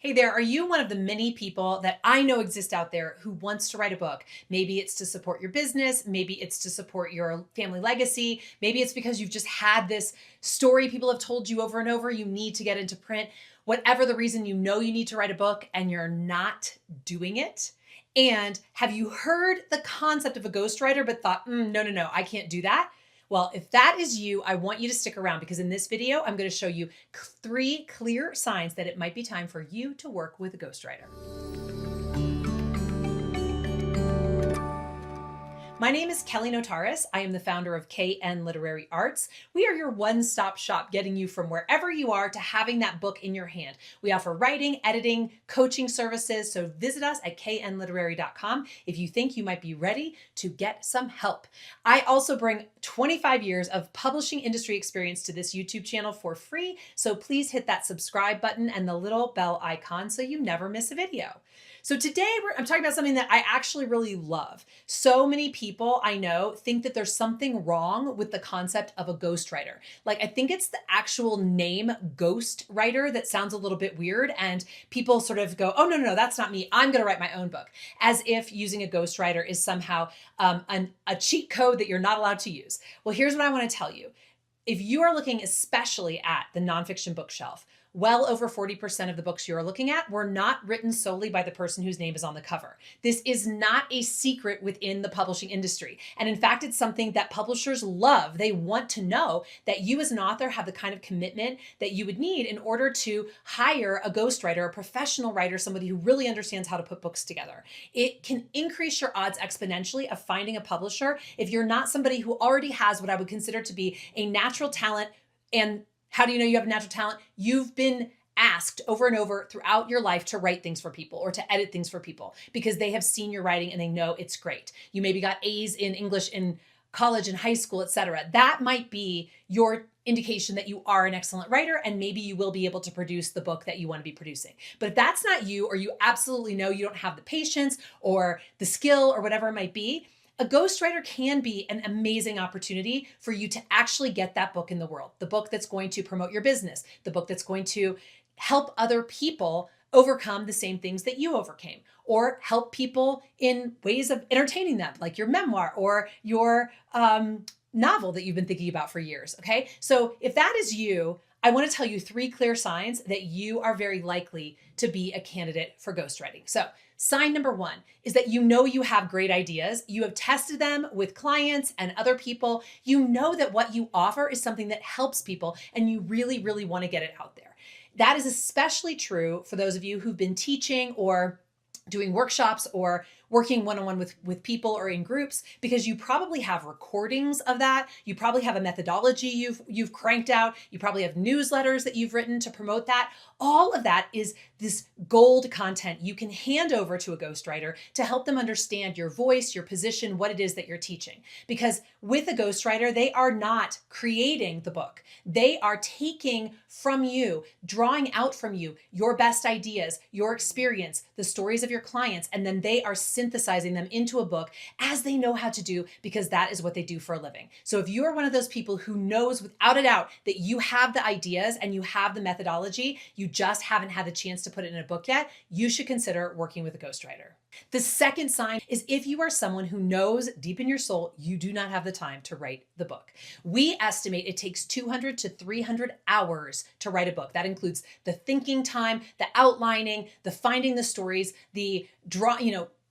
Hey there, are you one of the many people that I know exist out there who wants to write a book? Maybe it's to support your business, maybe it's to support your family legacy, maybe it's because you've just had this story people have told you over and over you need to get into print. Whatever the reason, you know you need to write a book and you're not doing it. And have you heard the concept of a ghostwriter but thought, no, I can't do that? Well, if that is you, I want you to stick around because in this video, I'm going to show you 3 clear signs that it might be time for you to work with a ghostwriter. My name is Kelly Notaras. I am the founder of KN Literary Arts. We are your one-stop shop getting you from wherever you are to having that book in your hand. We offer writing, editing, coaching services, so visit us at knliterary.com if you think you might be ready to get some help. I also bring 25 years of publishing industry experience to this YouTube channel for free, so please hit that subscribe button and the little bell icon so you never miss a video. So today I'm talking about something that I actually really love. So many people I know think that there's something wrong with the concept of a ghostwriter. Like, I think it's the actual name ghostwriter that sounds a little bit weird, and people sort of go, oh, no, that's not me. I'm going to write my own book, as if using a ghostwriter is somehow a cheat code that you're not allowed to use. Well, here's what I want to tell you. If you are looking especially at the nonfiction bookshelf, well over 40% of the books you're looking at were not written solely by the person whose name is on the cover. This is not a secret within the publishing industry. And in fact, it's something that publishers love. They want to know that you as an author have the kind of commitment that you would need in order to hire a ghostwriter, a professional writer, somebody who really understands how to put books together. It can increase your odds exponentially of finding a publisher if you're not somebody who already has what I would consider to be a natural talent. And how do you know you have a natural talent? You've been asked over and over throughout your life to write things for people or to edit things for people because they have seen your writing and they know it's great. You maybe got A's in English in college and high school, etc. That might be your indication that you are an excellent writer, and maybe you will be able to produce the book that you want to be producing. But if that's not you, or you absolutely know you don't have the patience or the skill or whatever it might be, a ghostwriter can be an amazing opportunity for you to actually get that book in the world, the book that's going to promote your business, the book that's going to help other people overcome the same things that you overcame, or help people in ways of entertaining them, like your memoir or your novel that you've been thinking about for years, okay? So if that is you, I want to tell you 3 clear signs that you are very likely to be a candidate for ghostwriting. So sign number 1 is that you know you have great ideas. You have tested them with clients and other people. You know that what you offer is something that helps people, and you really, really want to get it out there. That is especially true for those of you who've been teaching or doing workshops or working one-on-one with people or in groups, because you probably have recordings of that. You probably have a methodology you've cranked out. You probably have newsletters that you've written to promote that. All of that is this gold content you can hand over to a ghostwriter to help them understand your voice, your position, what it is that you're teaching. Because with a ghostwriter, they are not creating the book. They are taking from you, drawing out from you, your best ideas, your experience, the stories of your clients, and then they are synthesizing them into a book as they know how to do, because that is what they do for a living. So if you are one of those people who knows without a doubt that you have the ideas and you have the methodology, you just haven't had the chance to put it in a book yet, you should consider working with a ghostwriter. The second sign is if you are someone who knows deep in your soul you do not have the time to write the book. We estimate it takes 200 to 300 hours to write a book. That includes the thinking time, the outlining, the finding the stories, the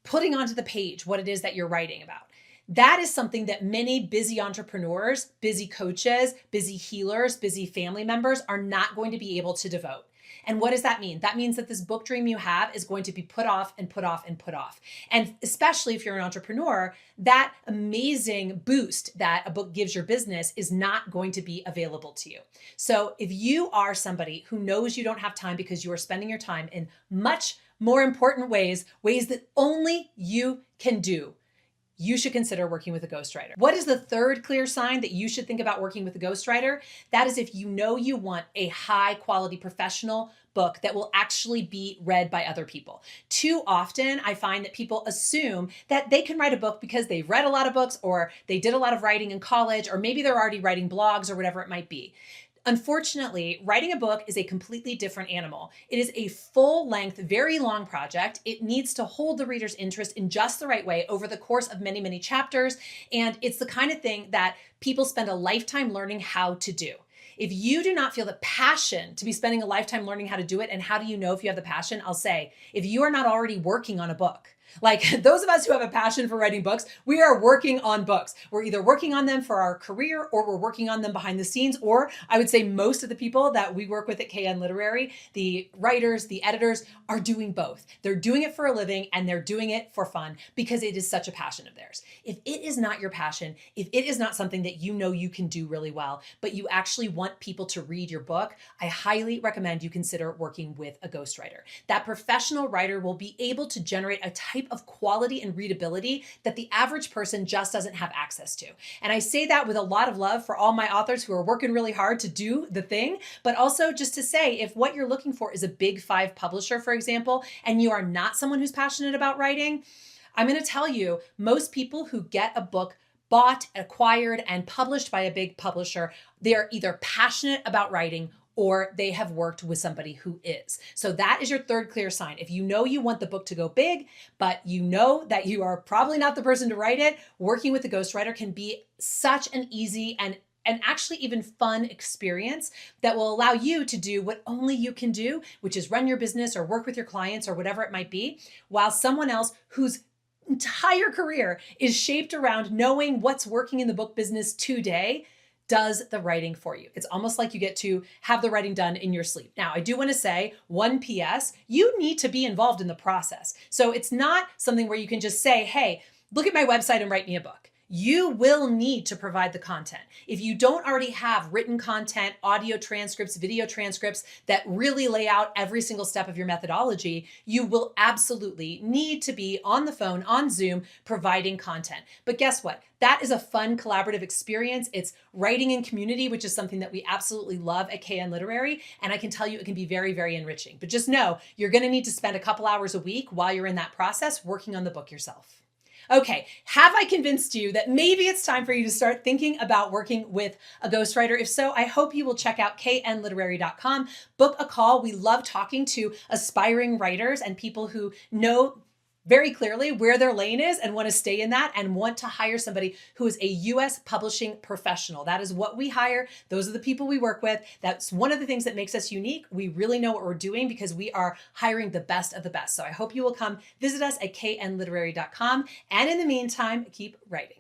putting onto the page what it is that you're writing about. That is something that many busy entrepreneurs, busy coaches, busy healers, busy family members are not going to be able to devote. And what does that mean? That means that this book dream you have is going to be put off and put off and put off. And especially if you're an entrepreneur, that amazing boost that a book gives your business is not going to be available to you. So if you are somebody who knows you don't have time because you are spending your time in much more important ways that only you can do, you should consider working with a ghostwriter. What is the third clear sign that you should think about working with a ghostwriter? That is if you know you want a high quality professional book that will actually be read by other people. Too often, I find that people assume that they can write a book because they've read a lot of books, or they did a lot of writing in college, or maybe they're already writing blogs or whatever it might be. Unfortunately, writing a book is a completely different animal. It is a full-length, very long project. It needs to hold the reader's interest in just the right way over the course of many, many chapters. And it's the kind of thing that people spend a lifetime learning how to do. If you do not feel the passion to be spending a lifetime learning how to do it, and how do you know if you have the passion? I'll say, if you are not already working on a book. Like those of us who have a passion for writing books, we are working on books. We're either working on them for our career or we're working on them behind the scenes. Or I would say most of the people that we work with at KN Literary, the writers, the editors, are doing both. They're doing it for a living and they're doing it for fun because it is such a passion of theirs. If it is not your passion, if it is not something that you know you can do really well, but you actually want people to read your book, I highly recommend you consider working with a ghostwriter. That professional writer will be able to generate a type of quality and readability that the average person just doesn't have access to. And I say that with a lot of love for all my authors who are working really hard to do the thing, but also just to say, if what you're looking for is a big 5 publisher, for example, and you are not someone who's passionate about writing, I'm going to tell you, most people who get a book bought, acquired, and published by a big publisher, they are either passionate about writing or they have worked with somebody who is. So that is your third clear sign. If you know you want the book to go big, but you know that you are probably not the person to write it, working with a ghostwriter can be such an easy and actually even fun experience that will allow you to do what only you can do, which is run your business or work with your clients or whatever it might be, while someone else whose entire career is shaped around knowing what's working in the book business today does the writing for you. It's almost like you get to have the writing done in your sleep. Now, I do want to say one PS, you need to be involved in the process. So it's not something where you can just say, hey, look at my website and write me a book. You will need to provide the content. If you don't already have written content, audio transcripts, video transcripts that really lay out every single step of your methodology, you will absolutely need to be on the phone, on Zoom, providing content. But guess what? That is a fun collaborative experience. It's writing in community, which is something that we absolutely love at KN Literary. And I can tell you it can be very, very enriching. But just know you're going to need to spend a couple hours a week while you're in that process working on the book yourself. Okay, have I convinced you that maybe it's time for you to start thinking about working with a ghostwriter? If so, I hope you will check out knliterary.com, book a call. We love talking to aspiring writers and people who know very clearly where their lane is and want to stay in that and want to hire somebody who is a US publishing professional. That is what we hire. Those are the people we work with. That's one of the things that makes us unique. We really know what we're doing because we are hiring the best of the best. So I hope you will come visit us at knliterary.com. And in the meantime, keep writing.